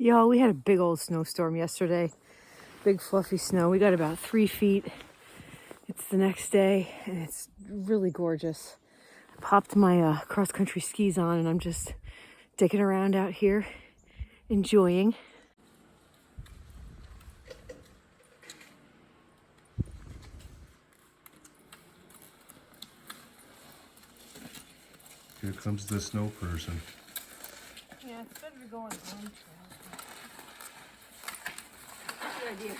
Y'all, we had a big old snowstorm yesterday. Big fluffy snow. We got about 3 feet. It's the next day and it's really gorgeous. I popped my cross-country skis on and I'm just dicking around out here, enjoying. Here comes the snow person. Yeah, it's better to go on the home trail. Good idea.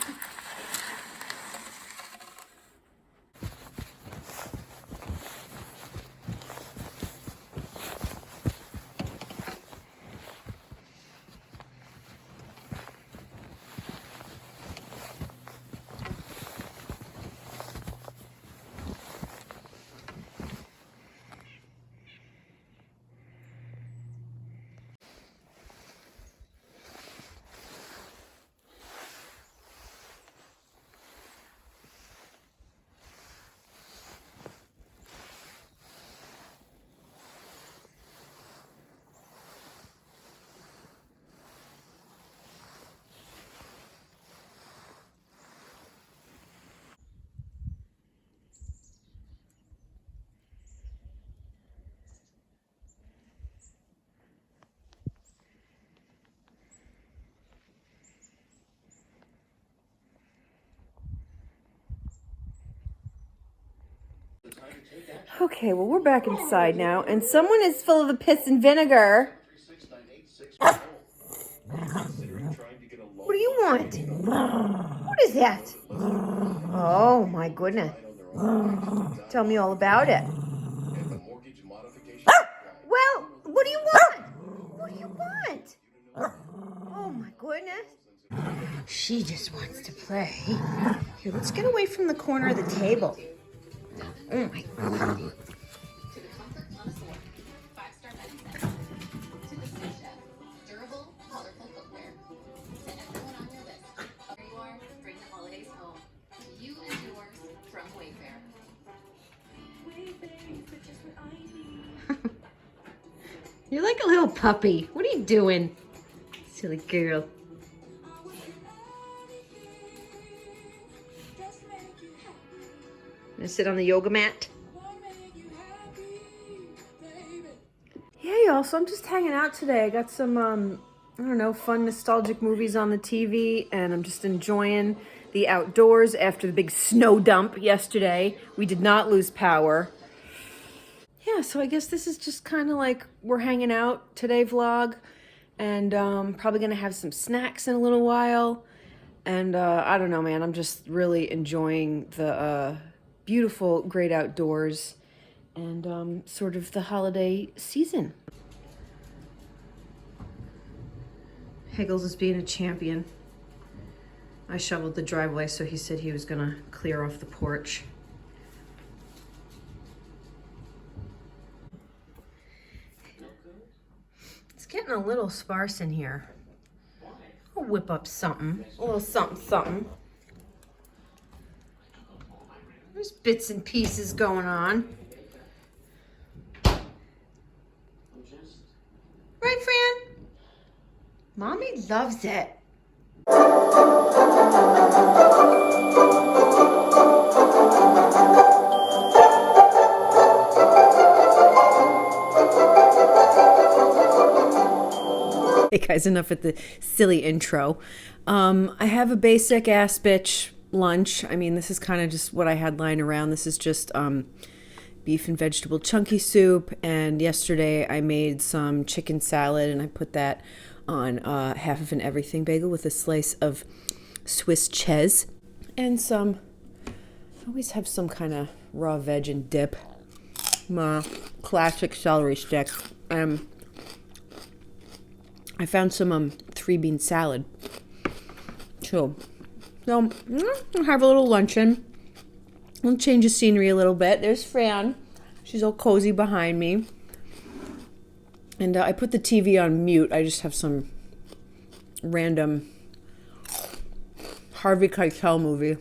Okay, well, we're back inside now, and someone is full of the piss and vinegar. What do you want? What is that? Oh, my goodness. Tell me all about it. Well, what do you want? What do you want? Oh, my goodness. She just wants to play. Here, let's get away from the corner of the table. Oh, my God. You're like a little puppy. What are you doing? Silly girl. Gonna sit on the yoga mat? Yeah, y'all, so I'm just hanging out today. I got some, I don't know, fun nostalgic movies on the TV, and I'm just enjoying the outdoors after the big snow dump yesterday. We did not lose power. Yeah, so I guess this is just kind of like we're hanging out today vlog, and probably gonna have some snacks in a little while. And I don't know, man, I'm just really enjoying the beautiful, great outdoors and sort of the holiday season. Higgles is being a champion. I shoveled the driveway, so he said he was gonna clear off the porch. It's getting a little sparse in here. I'll whip up something, a little something, something. There's bits and pieces going on. Right, Fran? Mommy loves it. Hey guys, enough with the silly intro. I have a basic ass bitch lunch. I mean, this is kind of just what I had lying around. This is just beef and vegetable chunky soup, and yesterday I made some chicken salad and I put that on half of an everything bagel with a slice of Swiss cheese and some, I always have some kind of raw veg and dip. My classic celery stick. I found some 3-bean salad. So I'll have a little luncheon. I'll change the scenery a little bit. There's Fran. She's all cozy behind me. And I put the TV on mute. I just have some random Harvey Keitel movie.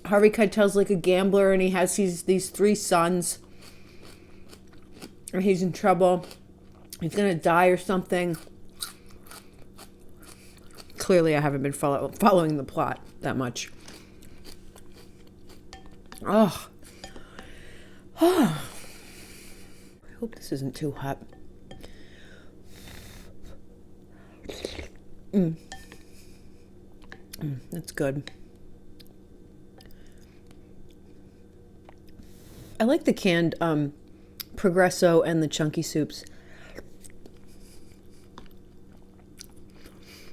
Harvey Keitel's like a gambler and he has these 3 sons. And he's in trouble. he's gonna die or something. Clearly, I haven't been following the plot that much. Oh. I hope this isn't too hot. That's good. I like the canned Progresso and the chunky soups.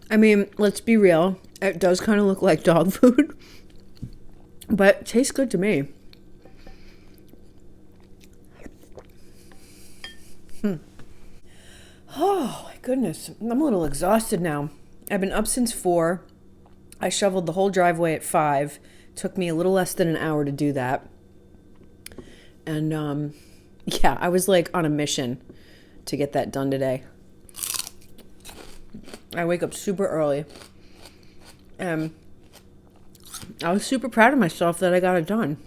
I mean, let's be real. It does kind of look like dog food, but it tastes good to me. Oh, my goodness. I'm a little exhausted now. I've been up since 4. I shoveled the whole driveway at 5. Took me a little less than an hour to do that. And, yeah, I was like on a mission to get that done today. I wake up super early. I was super proud of myself that I got it done.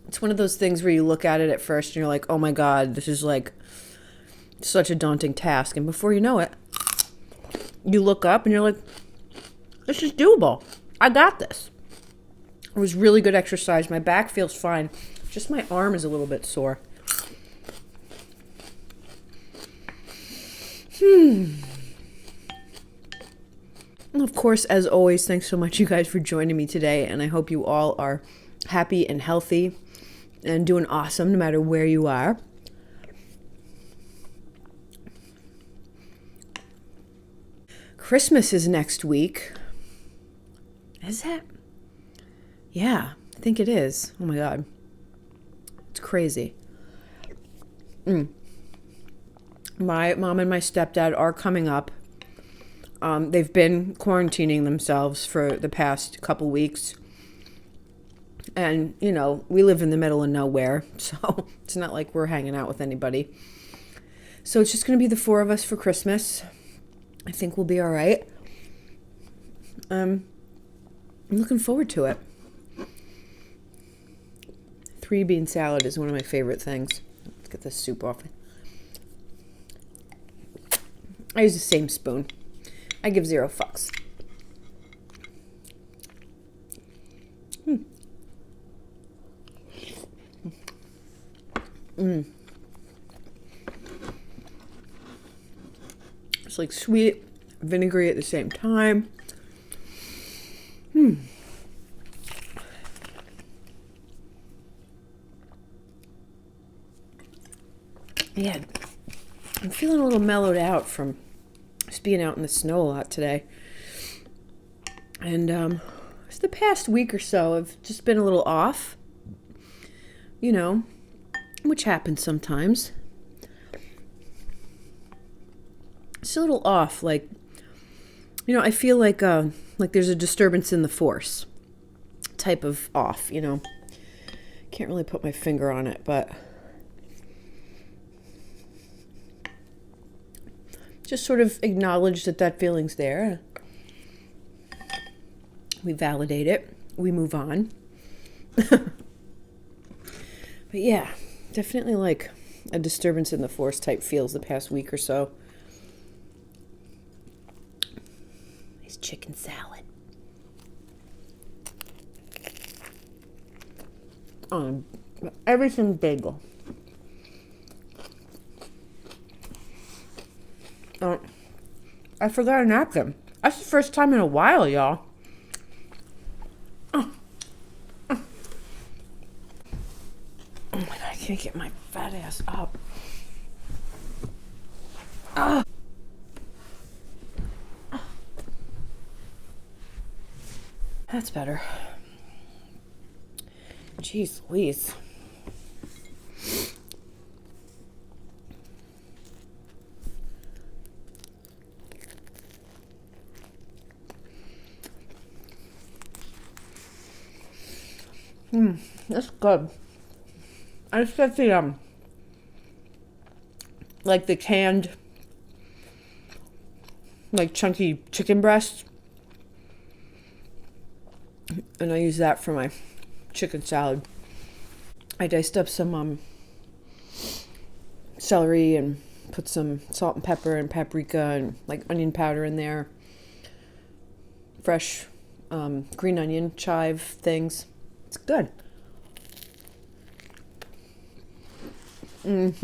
It's one of those things where you look at it at first and you're like, oh my God, this is like such a daunting task. And before you know it, you look up and you're like, this is doable. I got this. It was really good exercise. My back feels fine. Just my arm is a little bit sore. And of course, as always, thanks so much, you guys, for joining me today. And I hope you all are happy and healthy and doing awesome no matter where you are. Christmas is next week. Is it? Yeah, I think it is. Oh my God. It's crazy. My mom and my stepdad are coming up. They've been quarantining themselves for the past couple weeks. And, you know, we live in the middle of nowhere, so it's not like we're hanging out with anybody. So it's just going to be the 4 of us for Christmas. I think we'll be all right. I'm looking forward to it. 3-bean salad is one of my favorite things. Let's get this soup off. I use the same spoon. I give 0 fucks. It's like sweet, vinegary at the same time. Yeah, I'm feeling a little mellowed out from just being out in the snow a lot today. And just the past week or so, I've just been a little off. You know, which happens sometimes. It's a little off, like, you know, I feel like there's a disturbance in the force type of off, you know. Can't really put my finger on it, but just sort of acknowledge that feeling's there. We validate it. We move on. But yeah, definitely like a disturbance in the force type feels the past week or so. Nice chicken salad. Everything bagel. I forgot a napkin. That's the first time in a while, y'all. Oh my God, I can't get my fat ass up. That's better. Jeez Louise. That's good. I just got the like the canned, like chunky chicken breast, and I use that for my chicken salad. I diced up some celery and put some salt and pepper and paprika and like onion powder in there. Fresh green onion, chive things. It's good. What'd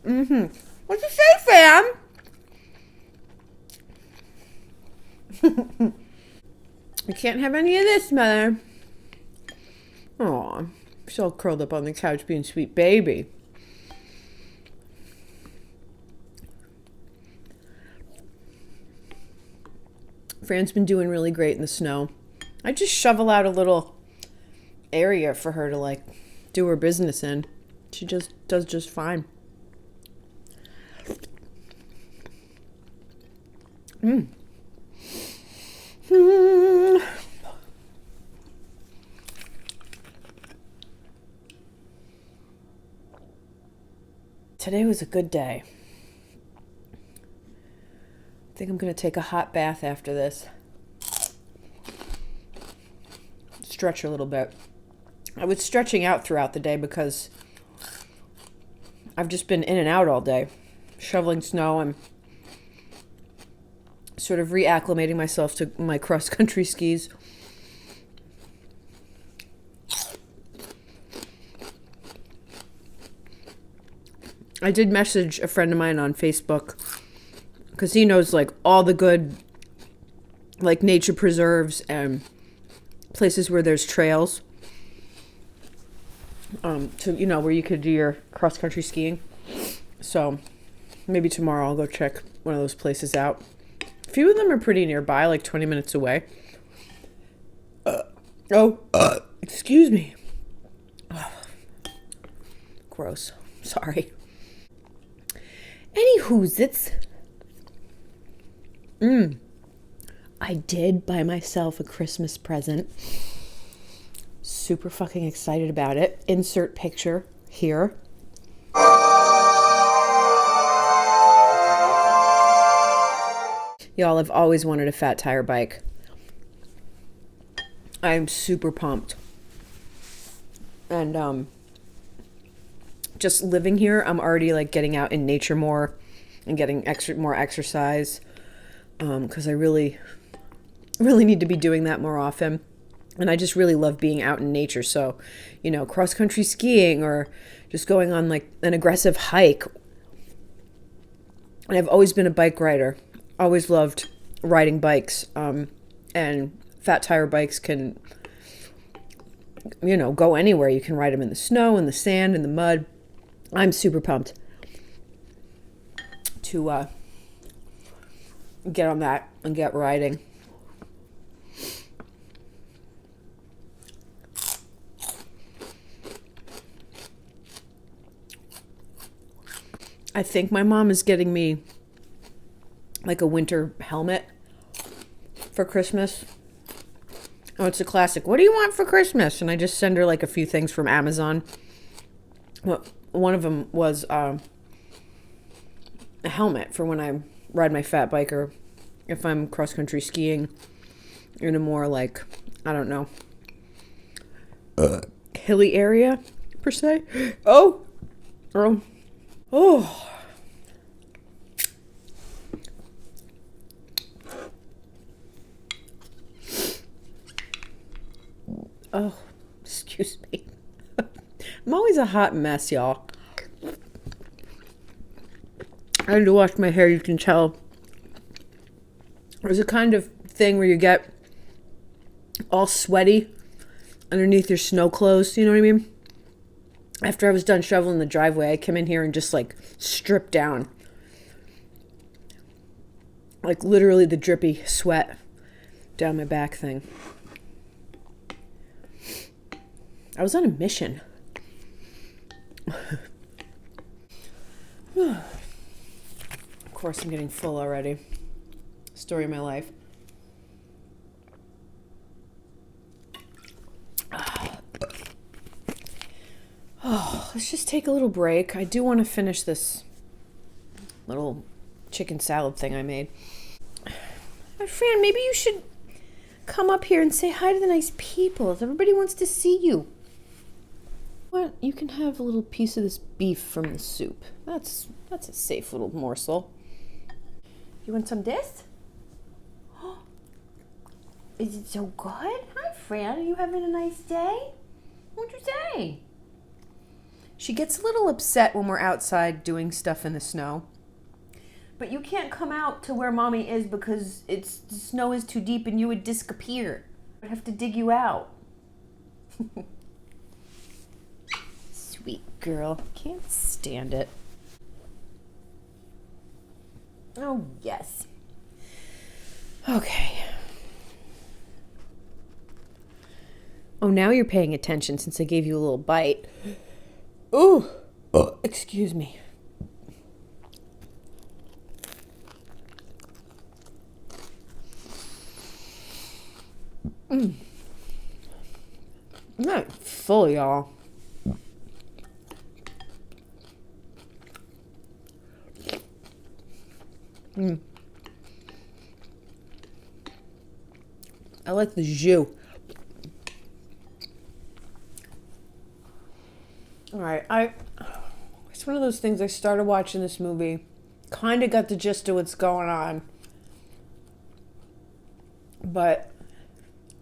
you say, fam? You can't have any of this, mother. Aw, she's all curled up on the couch being sweet baby. Fran's been doing really great in the snow. I just shovel out a little area for her to like do her business in. She just does just fine. Today was a good day. I think I'm going to take a hot bath after this. Stretch a little bit. I was stretching out throughout the day because I've just been in and out all day, shoveling snow and sort of reacclimating myself to my cross-country skis. I did message a friend of mine on Facebook because he knows like all the good like nature preserves and places where there's trails to, you know, where you could do your cross-country skiing. So maybe tomorrow I'll go check one of those places out. A few of them are pretty nearby, like 20 minutes away. Excuse me. Gross. Sorry. Anywho's it's... I did buy myself a Christmas present. Super fucking excited about it. Insert picture here. Y'all, I've always wanted a fat tire bike. I'm super pumped. And just living here, I'm already like getting out in nature more and getting more exercise. Because I really need to be doing that more often. And I just really love being out in nature. So, you know, cross-country skiing or just going on like an aggressive hike. And I've always been a bike rider. Always loved riding bikes. And fat tire bikes can, you know, go anywhere. You can ride them in the snow, in the sand, in the mud. I'm super pumped to get on that and get riding. I think my mom is getting me like a winter helmet for Christmas. Oh, it's a classic. What do you want for Christmas? And I just send her like a few things from Amazon. Well, one of them was a helmet for when I ride my fat bike or if I'm cross-country skiing in a more like, I don't know, hilly area per se. Oh. Oh, excuse me. I'm always a hot mess, y'all. I had to wash my hair, you can tell. There's a kind of thing where you get all sweaty underneath your snow clothes, you know what I mean? After I was done shoveling the driveway, I came in here and just like stripped down. Like literally the drippy sweat down my back thing. I was on a mission. Of course, I'm getting full already. Story of my life. Oh, let's just take a little break. I do want to finish this little chicken salad thing I made. My friend, maybe you should come up here and say hi to the nice people. Everybody wants to see you. What? You can have a little piece of this beef from the soup. That's a safe little morsel. You want some of this? Is it so good? Hi, Fran. Are you having a nice day? What'd you say? She gets a little upset when we're outside doing stuff in the snow. But you can't come out to where Mommy is because the snow is too deep and you would disappear. I'd have to dig you out. Sweet girl. Can't stand it. Oh, yes. Okay. Oh, now you're paying attention since I gave you a little bite. Ooh. Oh, excuse me. I'm not full, y'all. I like the jus. All right, it's one of those things. I started watching this movie, kind of got the gist of what's going on, but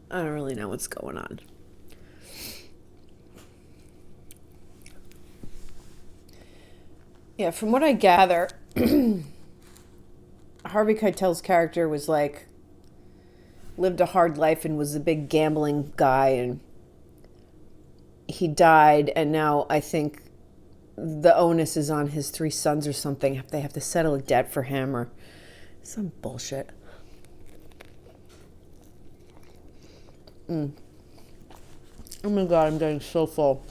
I don't really know what's going on. Yeah, from what I gather, Harvey Keitel's character was like, lived a hard life and was a big gambling guy, and he died, and now I think the onus is on his 3 sons or something. They have to settle a debt for him or some bullshit. Oh my God, I'm getting so full.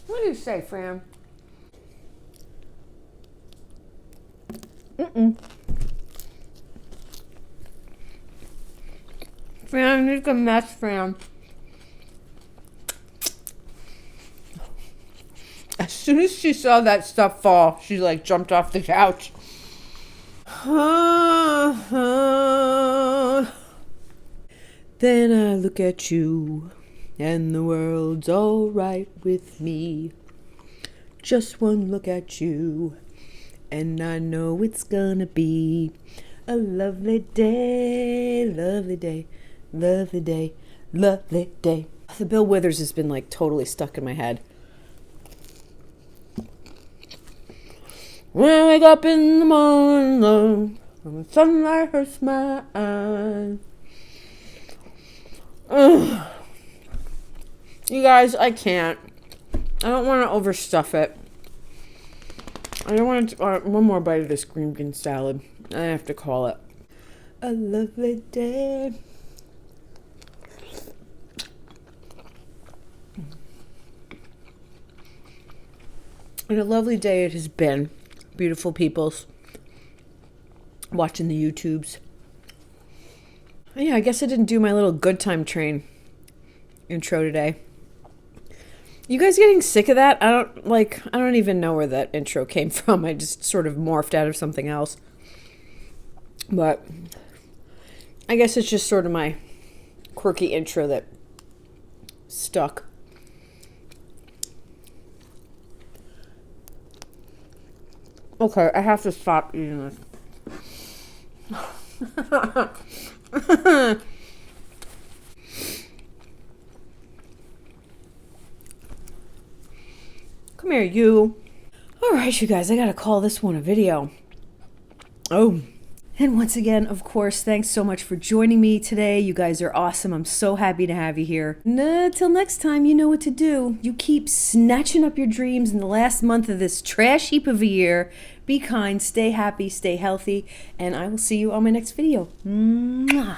What do you say, Fran? Fran, it's a mess, Fran. As soon as she saw that stuff fall, she like jumped off the couch. Then I look at you, and the world's all right with me. Just one look at you, and I know it's gonna be a lovely day, lovely day, lovely day, lovely day. The Bill Withers has been like totally stuck in my head. When I wake up in the morning, when the sunlight hurts my eyes. Ugh. You guys, I can't. I don't want to overstuff it. I don't want to. One more bite of this green bean salad. I have to call it a lovely day. And a lovely day it has been. Beautiful peoples. Watching the YouTubes. Yeah, I guess I didn't do my little good time train intro today. You guys getting sick of that? I don't even know where that intro came from. I just sort of morphed out of something else. But I guess it's just sort of my quirky intro that stuck. Okay, I have to stop eating this. Come here, you. All right, you guys, I gotta call this one a video. Oh. And once again, of course, thanks so much for joining me today. You guys are awesome. I'm so happy to have you here. Till next time, you know what to do. You keep snatching up your dreams in the last month of this trash heap of a year. Be kind, stay happy, stay healthy, and I will see you on my next video. Mwah.